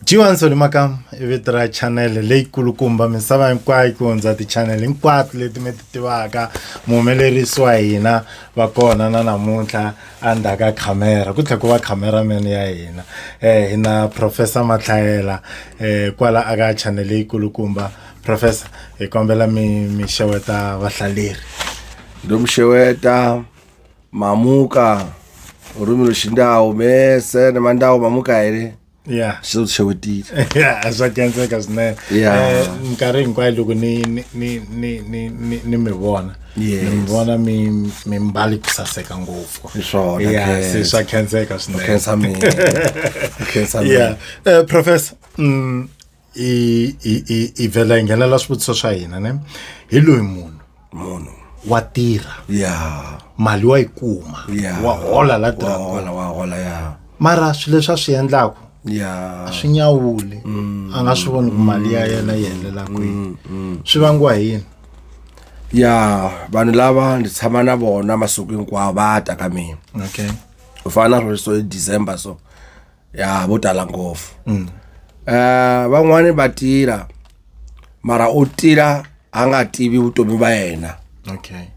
Jiwan Solimakam ivitra channel leyi kulukumba misava hinkwayo ku hundza ti-channel hinkwato leti mi ti tivaka muhumelerisi wa hina va kona na namuntlha andaka khamera ku tlhela ku va cameraman ya hina hina Professor Matlhayela kwala aka channel leyi kulukumba. Professor hi kombela mi xeweta vahlaleri. Ndomxeweta Mamuka urumilo xindawu mese na mandawu Mamuka ere. Yeah. Xewetile. Yeah, swa kenzeka swinene. Nkarhi hinkwayo loko ni mi vona. Yes. Ni vona mi mbali ku saseka ngopfu. Swona. Yeah, se swa kenzeka swinene. Khensa mina. Khensa mina. Yeah. Professor, i vela nghenela swivutiso swa hina ne. Hi loyi munhu wa tirha. Yeah. Mali wa ikuma. Yeah. Wa hola la tirha. Wa hola ya. Mara swilo leswi swi endlaka Yeah. swi nyawuli anga swi voni ku mali ya yena yi helela kwihi swi vangiwa hi yini? Ya vanhu lava ndzi tshama na vona masiku hinkwawo va ta ka mina. Okay. Ku fana na so December so ya vo tala ngopfu. Van'wani va tirha mara u tirha a nga tivi vutomi va yena. Okay.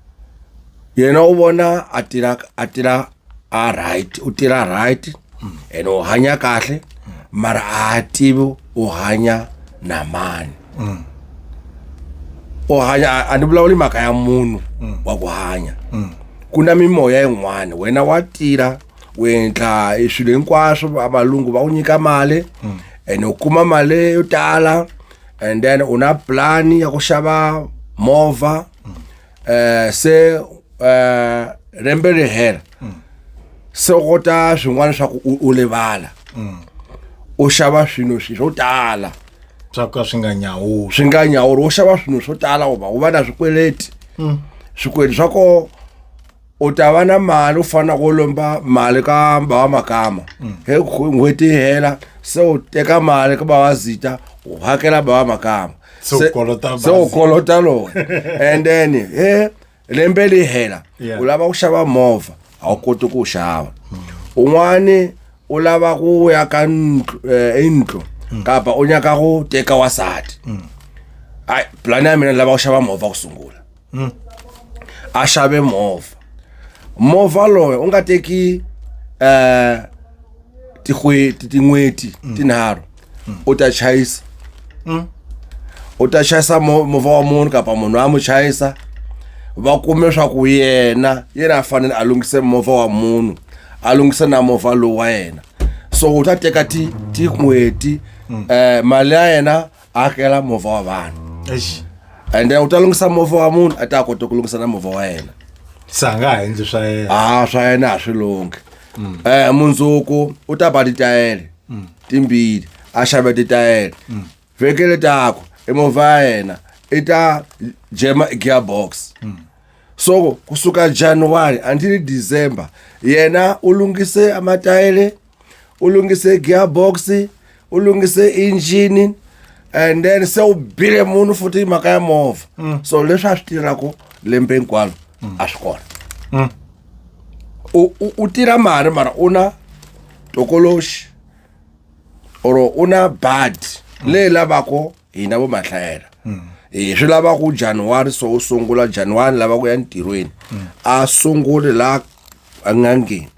Yena u vona a tirha a right u tirha right and u hanya kahle mara a tivi u hanya na mani. U hanya a ni vulavuli mhaka ya munhu wa ku hanya. Ku na mimoya yin'wana wena wa tirha u endla swilo hinkwaswo valungu va u nyika mali and u kuma mali yo tala and then una plan ya ku xava movha se lembe ri hela se u kota swin'wana swa ku u levala u xava swilo swo tala swa ka swi nga nyawuri u xava swilo swo tala u va na swikweleti swikweleti swa ko u ta va na mali u fana ku lomba mali ka Bava Makama he n'hweti hela se u teka mali ka Bava Zita u hakela Bava Makama se u kolota lo and then he lembe li hela u lava ku xava movha a wu koti ku xava un'wani u lava ku ya ka indlu kapa u nyaka ku teka wasati ai plan ya mina lava ku xava movha ku sungula a xave movha loyi u nga teki tin'hweti tinharhu u ta chayisa movha wa munhu kapa munhu a mu chayisa va kume swa ku yena a fanele a lunghise movha wa munhu a lunghise na movha lowu wa yena so u ta teka tin'hweti mali ya yena a hakela movha wa vanhu and then u ta lunghisa movha wa munhu a ta kota ku lunghisa na movha wa yena sanga endli swa yena swa yena a swi lunghi mundzuku u ta ba titayele timbili a xave titayele vhekele tako movha ya yena i ta jema gearbox so kusuka January until December yena u lunghise amatayele u lunghise gearbox u lunghise engine and then se u bile munhu futhi mhaka ya movha so leswi a swi tirhako lembe hinkwalo a swi kona u tirha mali mara una tokoloxi or una bad leyi lavako hina vo Matlhayela swi lava ku January so u sungula January lava ku ya ntirhweni a sungule la a nga ngheni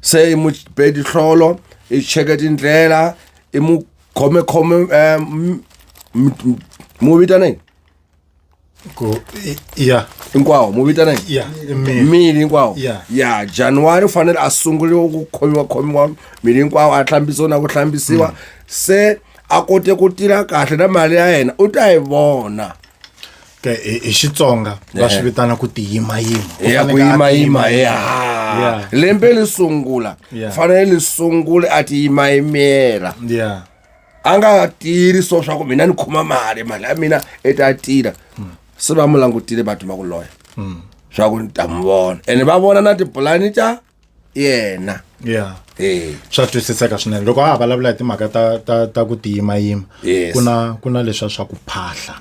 se i mu bedi hlolo i cheke tindlela i mu khome mu vitaneni ku hinkwawo mu vitaneni mili hinkwawo ya January u fanele a sungule ku khomiwa mili hinkwawo a hlambisiwa na ku hlambisiwa se a kote ku tirha kahle na mali ya yena u ta yi vona hi Xitsonga va swi vitana ku tiyimayima ya ku yimayima lembe li sungula fanele li sungule a tiyimayimela a nga tirhi so swa ku mina ni khoma mali ya mina i ta tirha se va mu langutile vanhu va ku loya swa ku ni ta mu vona and va vona na tipulani ta yena swa twisiseka swinene loko a vulavula hi timhaka ta ku tiyimayima kuna leswa swa ku phahla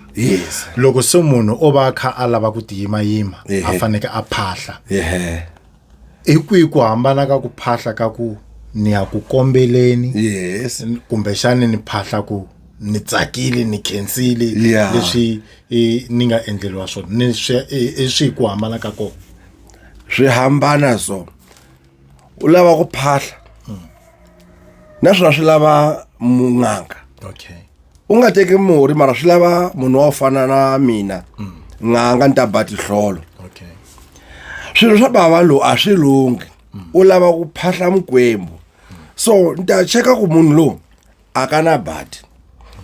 loko se munhu o va kha a lava ku tiyimayima a faneke a phahla i kwihi ku hambana ka ku phahla ka ku ni ya ku kombeleni yes kumbe xana ni phahla ku ni tsakile ni khensile Yeah. leswi ni nga endleliwa swona ni swi ku hambana ka kona swi hambana so u lava ku phahla naswona swi lava mun'anga okay u nga teki murhi mara swi lava munhu wa fana na mina n'anga ni ta ba tihlolo okay swilo swa bava lo a swi lungi u lava ku phahla mukwembu so ni ta cheka ku munhu lo a kana badi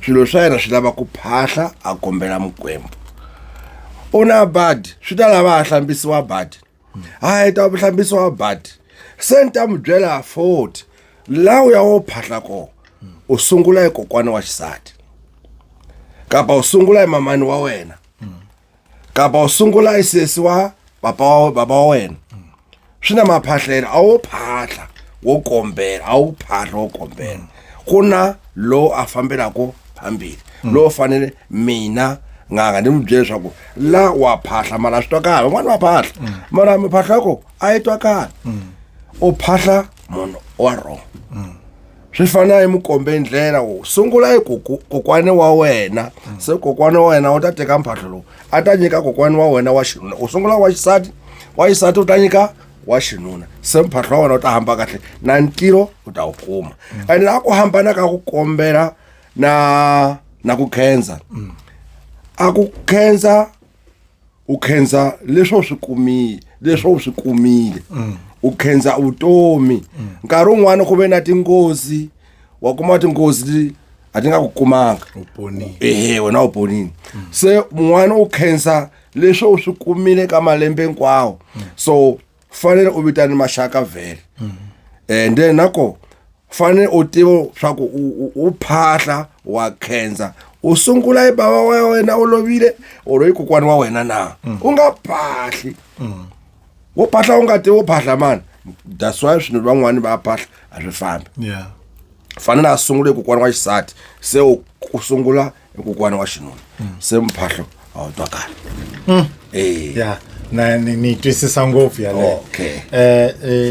swilo swa yena swi lava ku phahla a kombela mukwembu una badi swi ta lava a hlambisiwa badi hayi ta hlambisiwa badi se ni ta mu byela 40 laha ya wo phahla ko u sungula hi kokwana wa xisati kapa u sungula hi mamani wa wena kapa u sungula hi sesi wa baba wa wena swi na maphahlelo a wo phahla wo kombela a wu phahla wo kombela kuna lo a fambelako phambili lo fanele mina nganga ni mu byela leswaku la wa phahla mara swi twa kala van'wana va phahla mara miphahlo yako a yi twa kala u phahla munhu wa wrong swi fana hi mukombe ndlela wo sungula hi kokwani wa wena se kokwani wa wena u ta teka mphahlo lowu a ta nyika kokwani wa wena wa xinuna u sungula wa xisati u ta nyika wa xinuna se mphahlo wa wena u ta hamba kahle na ntiro u ta wu kuma ene la ku hambana ka ku kombela na ku khensa a ku khensa u khensa leswo swi kumile u khensa vutomi nkarhi un'wana ku ve na tinghozi wa kuma tinghozi a ti nga ku kumanga wena u ponini se mun'wana u khensa leswo swi kumile ka malembe hinkwawo so fanele u vitana maxaka vhele and then nako fanele u tiva swa ku u phahla wa khensa u sungula hi bava wa wena u lovile or hi kokwani wa wena na u nga phahli wo phahla u nga tivi wo phahla mani that's why swilo van'wani va phahla a swi fambi yeah fanele a sungule hi kokwani wa xisati se u sungula hi kokwani wa xinuna se mphahlo a wu twakali yeah ni twisisa ngopfu yaleyo okay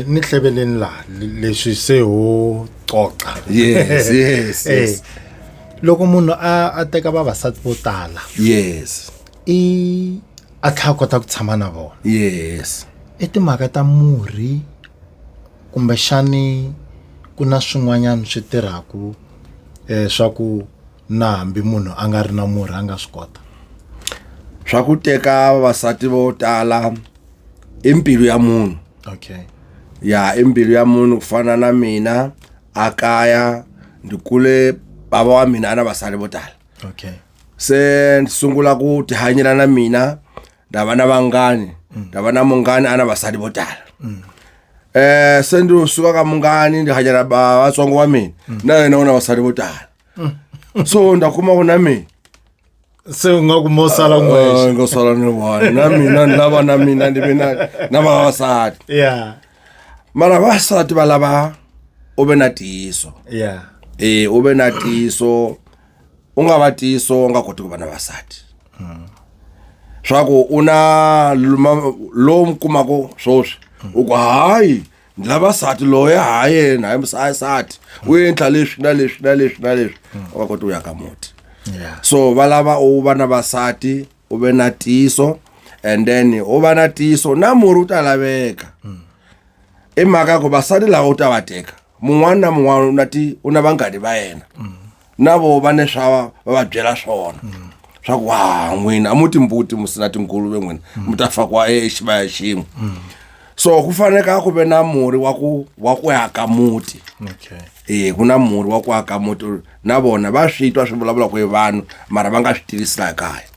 ni hlebeleni la leswi se ho qoqa yes loko munhu a teka vavasati vo tala yes a tlha kota ku tshama na vona yes timhaka ta murhi kumbe xani ku na swin'wanyana swi tirhaku swa ku na hambi munhu a nga ri na murhi a nga swi kota swa ku teka vavasati vo tala i mbilu ya munhu okay ya i mbilu ya munhu ku fana na mina a kaya ndi kule bava wa mina ana vasali vo tala okay se ndi sungula ku tihanyela na mina ndava na vangani ndava na mungani ana vasali vo tala se ndi suka ka mungani ndi hanyela vatsongo wa mina na yena una vasali vo tala so ndakuma ku na mina se u nga ku mo sala n'wexe ngo sala ni vona na mina ni lava na mina ndi mina na vavasati yeah mara vavasati va lava u ve na tiyiso yeah u ve na tiyiso u nga va tiyiso u nga koti ku va na vasati swa ku u na lowu mi kumako swoswi u ku hayi ni lava sati loya hayi na sati u endla leswi na leswi na leswi na leswi u nga koti ku ya ka muti yeah so va lava u va na vasati u ve na tiyiso and then u va na tiyiso na murhi u ta laveka i mhaka ku vasati lava u ta va teka mun'wana na mun'wana u na vangani va yena na vo va ne swa va byela swona swa ku wa n'wina a mu timbuti mu sina tinguluve n'wina mu ta fakiwa exivaya xin'we so ku faneka ku ve na murhi wa ku aka muti okay ku na murhi wa ku aka muti na vona va swi twa swi vulavula ku hi vanhu mara va nga swi tivisi laha kaya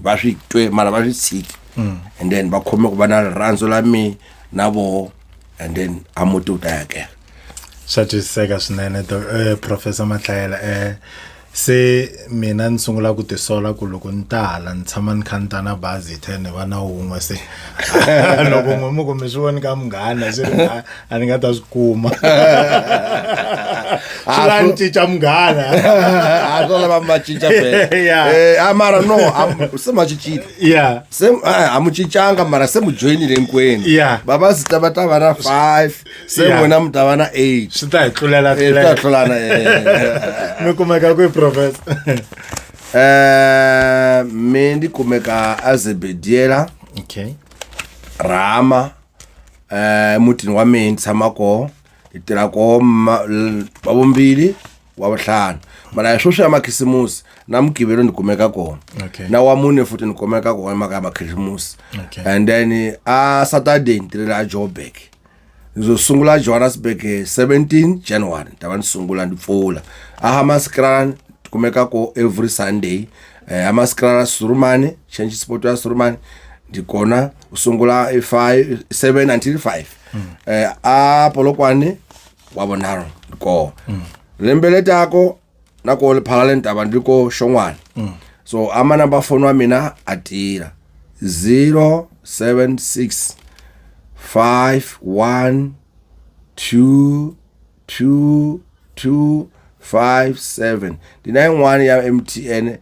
va swi twe mara va swi tshiki and then va khome ku va na rirhandzu la mi na vo and then a muti u ta yakela swa twisiseka swinene professor Mahlayela se mina ni sungula ku tisola ku loko ni ta hala ni tshama ni kha ni ta na bazi 10 va na wun'we se loko n'we mi swi voni ka munghana se a ni nga ta swi kuma swi la ni cinca munghana. a swo lava ma cinca Yeah. mara no se ma cincile Yeah. se a mu cincanga mara se mu joinile hinkwenu Yeah. babasita va ta va na 5 se Yeah. n'wina mi ta va na 8 Swi ta hi tlulela swi ta tlulana mi kumeka kwihi professor? me ndi kumeka azebediela Okay. rama mutini wa mina tshama koho hi tirha koho wa vumbirhi wa vuhlanu mara hi sweswi ya makhisimusi na mugqivelo ni kumeka kona Okay. na wa mune futhi ni kumeka kona maka ya makhisimusi Okay. and then a Saturday ni tirhela a Joburg ngizosungula Johannesburg 17 January ni ta va ni sungula ni pfula a Hammanskraal kumeka ko every Sunday Hammanskraal Surumane change sport ya Surumane ndi kona usungula 7 until 5 a Polokwane wa Bonaro ko lembele tako nako phalale ntaba ndiko Shongwane so ama number phone wa mina atira 076 5122257 the 91 ya MTN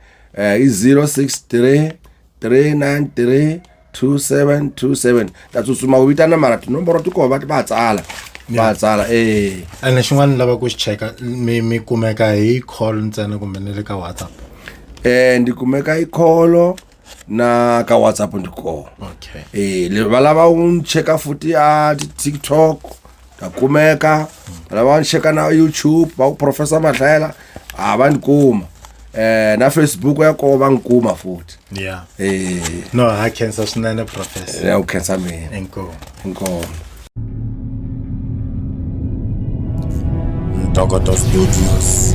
is 063 393 2727 tatsusuma uvitana mara tinomboro tiko va tsala va tsala And xin'wana ni lava ku xi cheka mi kumeka hi call ntsena kumbe ni le ka WhatsApp? ndi kumeka hi call na ka WhatsApp ndiko Okay. va lava u cheka futhi a TikTok ta kumeka va lava u cheka na YouTube va u Professor Mahlela a va nikuma na Facebook ya ko va nikuma futhi Yeah. No, ha khensa swinene professor. ya u khensa mina Inkomu. inkomo Ntokoto Studios.